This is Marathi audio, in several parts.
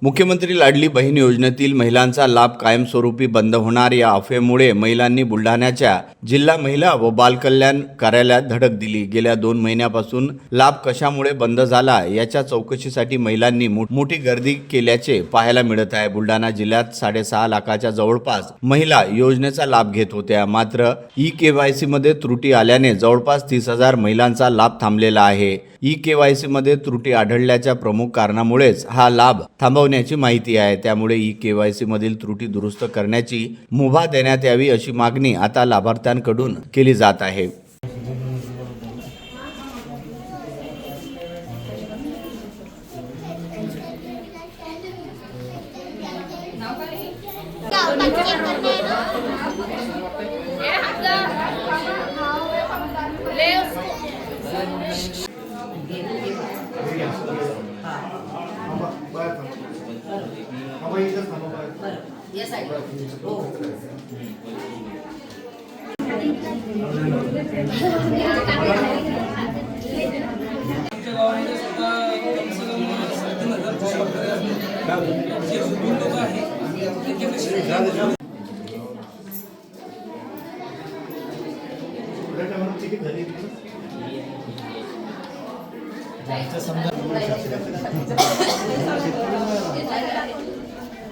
मुख्यमंत्री लाडली बहीण योजनेतील महिलांचा लाभ कायमस्वरूपी बंद होणार या अफवेमुळे महिलांनी बुलढाण्याच्या जिल्हा महिला व बाल कल्याण कार्यालयात धडक दिली। गेल्या 2 महिन्यापासून लाभ कशामुळे बंद झाला याच्या चौकशीसाठी महिलांनी मोठी गर्दी केल्याचे पाहायला मिळत आहे। बुलढाणा जिल्ह्यात 6.5 लाखाच्या जवळपास महिला योजनेचा लाभ घेत होत्या, मात्र ई-केवायसी मध्ये त्रुटी आल्याने जवळपास 30,000 महिलांचा लाभ थांबलेला आहे। ई-केवायसी मध्ये त्रुटी आढळल्याच्या प्रमुख कारणामुळेच हा लाभ थांबवण्याची माहिती आहे। त्यामुळे ई-केवायसी मधील त्रुटी दुरुस्त करण्याची मुभा देण्यात यावी अशी मागणी आता लाभार्थ्यांकडून केली जात आहे।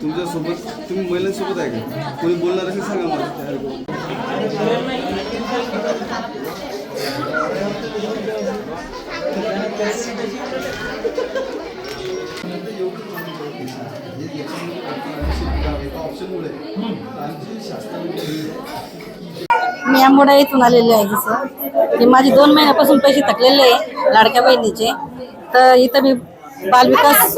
तुमच्या सोबत तुम्ही महिलांसोबत आहे का? कोणी बोलणार असेल सांगा मला। मी आंबोडा येथून आलेले आहे। जसं की माझे 2 महिन्यापासून पैसे थकलेले आहे लाडक्या बहिणीचे, तर इथं मी बालविकास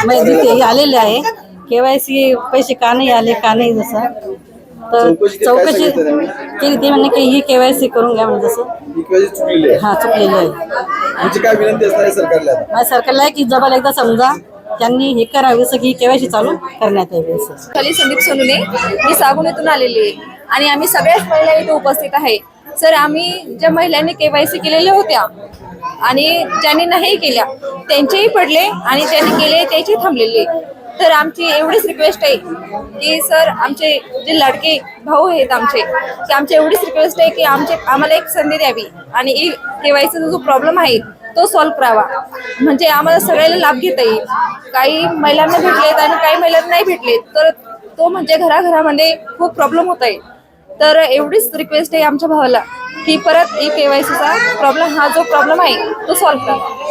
तिथे आलेले आहे। केवायसी पैसे का नाही आले का नाही, जसं तर चौकशी केली ते म्हणणे की ही केवायसी करून घ्या म्हणजे जसं चुकलेली आहे। म्हणजे काय विनंती असणार आहे सरकारला? माझ्या सरकारला आहे की जबाल एकदा समजा त्यांनी हे करावे, जसं की केवायसी चालू करण्यात यावी। खाली संदीप सोनुने, मी सागुनेतून आलेली आहे आणि आम्ही सगळ्याच महिला इथे उपस्थित आहे। सर, आम्ही ज्या महिलांनी केवायसी केलेल्या होत्या आणि ज्यांनी नाही केल्या त्यांचेही पडले आणि ज्यांनी केले त्याचे थांबलेले। तर आमची एवढीच रिक्वेस्ट आहे की सर, आमचे जे लाडके भाऊ आहेत की आमची एवढीच रिक्वेस्ट आहे की आम्हाला एक संधी द्यावी आणि केवायसीचा जो प्रॉब्लेम आहे तो सॉल्व्ह करावा, म्हणजे आम्हाला सगळ्याला लाभ घेता येईल। काही महिलांना भेटलेत आणि काही महिलांना नाही भेटलेत, तर तो म्हणजे घराघरामध्ये खूप प्रॉब्लेम होत आहे। तर एवढीच रिक्वेस्ट आहे आमच्या भावाला की परत ई-केवायसीचा प्रॉब्लेम, हा जो प्रॉब्लेम आहे तो सॉल्व्ह करा।